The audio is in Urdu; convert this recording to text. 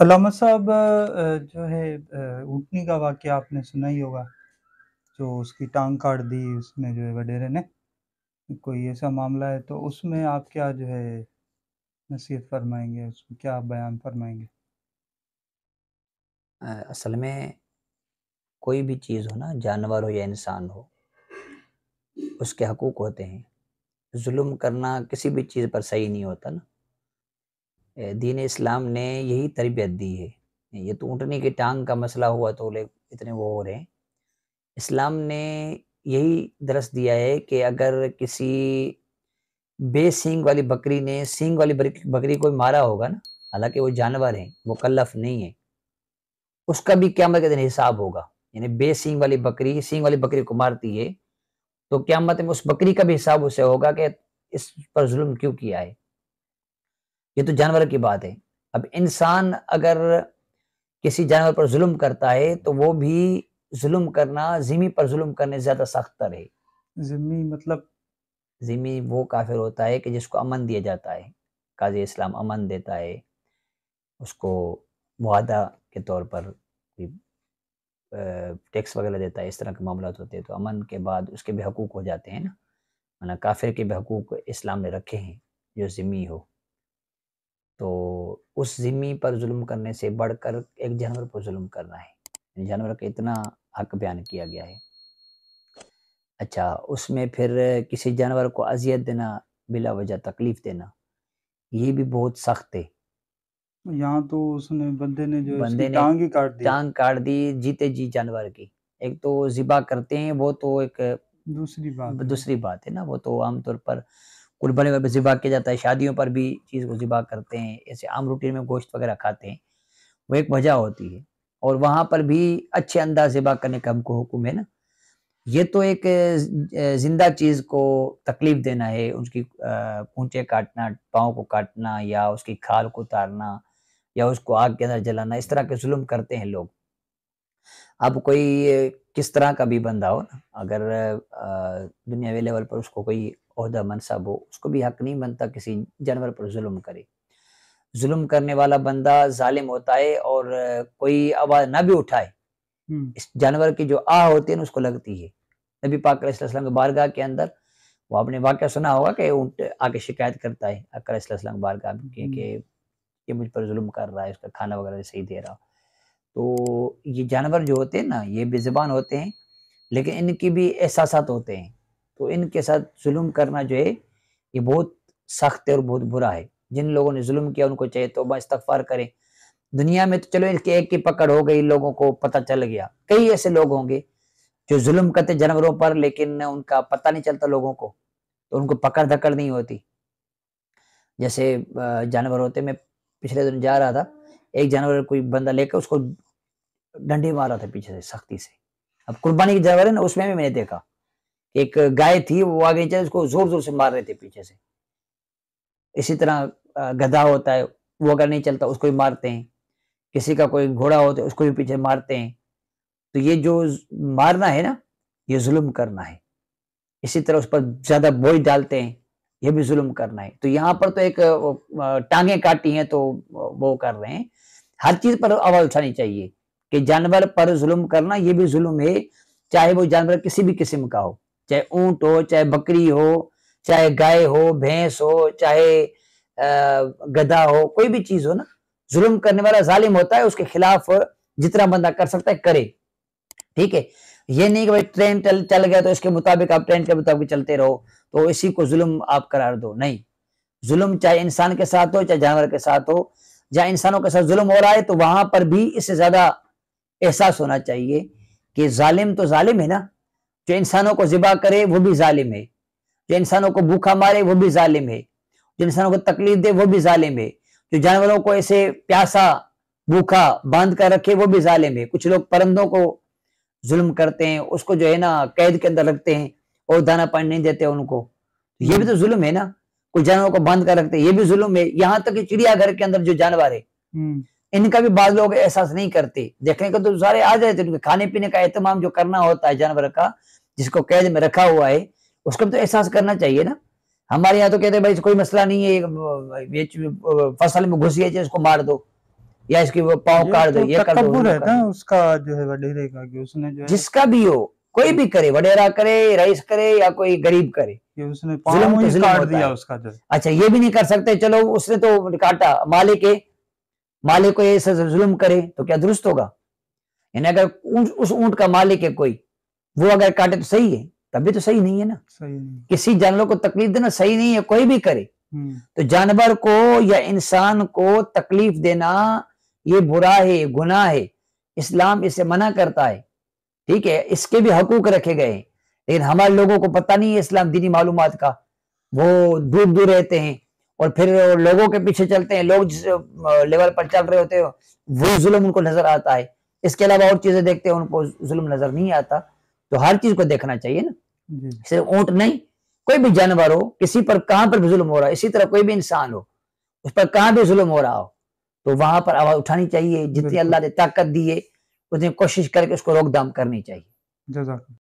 علامہ صاحب جو ہے اونٹنی کا واقعہ آپ نے سنا ہی ہوگا، جو اس کی ٹانگ کاٹ دی اس نے جو ہے وڈیرے نے، کوئی ایسا معاملہ ہے تو اس میں آپ کیا جو ہے نصیحت فرمائیں گے، اس میں کیا بیان فرمائیں گے؟ اصل میں کوئی بھی چیز ہو نا، جانور ہو یا انسان ہو، اس کے حقوق ہوتے ہیں۔ ظلم کرنا کسی بھی چیز پر صحیح نہیں ہوتا نا۔ دین اسلام نے یہی تربیت دی ہے۔ یہ تو اونٹنے کی ٹانگ کا مسئلہ ہوا تو لوگ اتنے وہ ہو رہے ہیں۔ اسلام نے یہی درس دیا ہے کہ اگر کسی بے سینگ والی بکری نے سینگ والی بکری کو مارا ہوگا نا، حالانکہ وہ جانور ہیں، وہ مکلف نہیں ہے، اس کا بھی قیامت کے دن حساب ہوگا۔ یعنی بے سینگ والی بکری سینگ والی بکری کو مارتی ہے تو قیامت میں اس بکری کا بھی حساب اسے ہوگا کہ اس پر ظلم کیوں کیا ہے۔ یہ تو جانور کی بات ہے۔ اب انسان اگر کسی جانور پر ظلم کرتا ہے تو وہ بھی ظلم کرنا ذمہ پر ظلم کرنے سے زیادہ سخت تر ہے۔ ذمی مطلب؟ ذمہ وہ کافر ہوتا ہے کہ جس کو امن دیا جاتا ہے، قاضی اسلام امن دیتا ہے، اس کو معاہدہ کے طور پر ٹیکس وغیرہ دیتا ہے، اس طرح کے معاملات ہوتے ہیں تو امن کے بعد اس کے بھی حقوق ہو جاتے ہیں نا، ورنہ کافر کے بھی حقوق اسلام نے رکھے ہیں جو ذمی ہو۔ تو اس ذمی پر ظلم کرنے سے بڑھ کر ایک جانور پر ظلم کرنا ہے، جانور کا اتنا حق بیان کیا گیا ہے۔ اچھا، اس میں پھر کسی جانور کو اذیت دینا، بلا وجہ تکلیف دینا، یہ بھی بہت سخت ہے۔ یہاں تو اس نے بندے نے جو ہے اس بندے کی نے ٹانگ ہی کاٹ دی۔ ٹانگ کاٹ دی جیتے جی جانور کی۔ ایک تو ذبح کرتے ہیں، وہ تو ایک دوسری بات ہے نا، وہ تو عام طور پر قربانی پر ذبح کیا جاتا ہے، شادیوں پر بھی چیز کو ذبح کرتے ہیں، ایسے عام روٹین میں گوشت وغیرہ کھاتے ہیں، وہ ایک وجہ ہوتی ہے، اور وہاں پر بھی اچھے انداز ذبح کرنے کا ہم کو حکم ہے نا۔ یہ تو ایک زندہ چیز کو تکلیف دینا ہے، اس کی پونچے کاٹنا، پاؤں کو کاٹنا، یا اس کی کھال کو اتارنا، یا اس کو آگ کے اندر جلانا، اس طرح کے ظلم کرتے ہیں لوگ۔ اب کوئی کس طرح کا بھی بندہ ہو نا، اگر دنیاوی لیول پر اس کو کوئی عہدہ منصب ہو، اس کو بھی حق نہیں بنتا کسی جانور پر ظلم کرے۔ ظلم کرنے والا بندہ ظالم ہوتا ہے، اور کوئی آواز نہ بھی اٹھائے، اس جانور کی جو آہ ہوتی ہے نا اس کو لگتی ہے۔ نبی پاک علیہ السلام کے بارگاہ کے اندر وہ آپ نے واقعہ سنا ہوگا کہ اونٹ آ کے شکایت کرتا ہے آقا علیہ السلام کے بارگاہ میں کہ یہ مجھ پر ظلم کر رہا ہے، اس کا کھانا وغیرہ صحیح دے رہا۔ تو یہ جانور جو ہوتے ہیں نا، یہ بے زبان ہوتے ہیں، لیکن ان کی بھی احساسات ہوتے ہیں، تو ان کے ساتھ ظلم کرنا جو ہے یہ بہت سخت ہے اور بہت برا ہے۔ جن لوگوں نے ظلم کیا ان کو چاہیے توبہ استغفار کریں۔ دنیا میں تو چلو ان کے ایک کی پکڑ ہو گئی، لوگوں کو پتہ چل گیا، کئی ایسے لوگ ہوں گے جو ظلم کرتے جانوروں پر لیکن ان کا پتہ نہیں چلتا لوگوں کو، تو ان کو پکڑ دھکڑ نہیں ہوتی۔ جیسے جانور ہوتے، میں پچھلے دن جا رہا تھا، ایک جانور کوئی بندہ لے کر اس کو ڈنڈے مار رہا تھا پیچھے سے سختی سے۔ اب قربانی کی جانور ہے نا، اس میں نے دیکھا ایک گائے تھی، وہ آگے چل اس کو زور زور سے مار رہے تھے پیچھے سے۔ اسی طرح گدھا ہوتا ہے، وہ اگر نہیں چلتا اس کو بھی مارتے ہیں، کسی کا کوئی گھوڑا ہوتا ہے اس کو بھی پیچھے مارتے ہیں۔ تو یہ جو مارنا ہے نا، یہ ظلم کرنا ہے۔ اسی طرح اس پر زیادہ بوجھ ڈالتے ہیں، یہ بھی ظلم کرنا ہے۔ تو یہاں پر تو ایک ٹانگیں کاٹی ہیں تو وہ کر رہے ہیں۔ ہر چیز پر آواز اٹھانی چاہیے کہ جانور پر ظلم کرنا یہ بھی ظلم ہے، چاہے وہ جانور کسی بھی قسم کا ہو، چاہے اونٹ ہو، چاہے بکری ہو، چاہے گائے ہو، بھینس ہو، چاہے گدھا ہو، کوئی بھی چیز ہو نا، ظلم کرنے والا ظالم ہوتا ہے، اس کے خلاف جتنا بندہ کر سکتا ہے کرے، ٹھیک ہے۔ یہ نہیں کہ ٹرین چل گیا تو اس کے مطابق آپ ٹرین کے مطابق چلتے رہو تو اسی کو ظلم آپ قرار دو، نہیں۔ ظلم چاہے انسان کے ساتھ ہو چاہے جانور کے ساتھ ہو، جہاں انسانوں کے ساتھ ظلم ہو رہا ہے تو وہاں پر بھی اس سے زیادہ احساس ہونا چاہیے کہ ظالم تو ظالم ہے نا، جو انسانوں کو ذبح کرے وہ بھی ظالم ہے، جو انسانوں کو بھوکا مارے وہ بھی ظالم ہے، جو انسانوں کو تکلیف دے وہ بھی ظالم ہے، جو جانوروں کو ایسے پیاسا بھوکا باندھ کر رکھے وہ بھی ظالم ہے۔ کچھ لوگ پرندوں کو ظلم کرتے ہیں، اس کو جو ہے نا قید کے اندر رکھتے ہیں اور دانا پانی نہیں دیتے ان کو، یہ بھی تو ظلم ہے نا۔ کچھ جانوروں کو باندھ کر رکھتے ہیں، یہ بھی ظلم ہے۔ یہاں تک کہ چڑیا گھر کے اندر جو جانور ہے ان کا بھی بعض لوگ احساس نہیں کرتے، دیکھنے کو تو سارے آ جاتے ہیں، کھانے پینے کا اہتمام جو کرنا ہوتا ہے جانور کا، جس کو قید میں رکھا ہوا ہے، اس کو تو احساس کرنا چاہیے نا۔ ہمارے یہاں تو کہتے ہیں بھائی کوئی مسئلہ نہیں ہے، فصل میں گھس گئی اس کو مار دو، یا اس کی وہ پاؤں کاٹ دو، یہ یہ کر دو، تکبر ہے نا اس کا جو ہے وڈیرے کا، کہ اس نے جو ہے جس کا بھی ہو، کوئی بھی کرے، وڈیرا کرے، رئیس کرے یا کوئی غریب کرے، کہ اس نے ظلم پاؤں تو ہی ظلم کاٹ ہوتا دیا ہے۔ اس کا جو ہے۔ اچھا یہ بھی نہیں کر سکتے، چلو اس نے تو کاٹا، مالک کو ایسا ظلم کرے تو کیا درست ہوگا؟ یعنی اگر اس اونٹ کا مالک ہے کوئی، وہ اگر کاٹے تو صحیح ہے، تب بھی تو صحیح نہیں ہے نا، صحیح نہیں۔ کسی جانور کو تکلیف دینا صحیح نہیں ہے، کوئی بھی کرے۔ تو جانور کو یا انسان کو تکلیف دینا یہ برا ہے، گناہ ہے، اسلام اسے منع کرتا ہے، ٹھیک ہے، اس کے بھی حقوق رکھے گئے ہیں، لیکن ہمارے لوگوں کو پتہ نہیں ہے اسلام دینی معلومات کا، وہ دور دور رہتے ہیں اور پھر لوگوں کے پیچھے چلتے ہیں، لوگ جس لیول پر چل رہے ہوتے ہیں وہ ظلم ان کو نظر آتا ہے، اس کے علاوہ اور چیزیں دیکھتے ہیں ان کو ظلم نظر نہیں آتا۔ تو ہر چیز کو دیکھنا چاہیے نا، صرف اونٹ نہیں، کوئی بھی جانور ہو، کسی پر کہاں پر بھی ظلم ہو رہا ہے، اسی طرح کوئی بھی انسان ہو، اس پر کہاں بھی ظلم ہو رہا ہو تو وہاں پر آواز اٹھانی چاہیے، جتنی اللہ نے طاقت دی ہے اتنی کوشش کر کے اس کو روک دام کرنی چاہیے۔ جزاک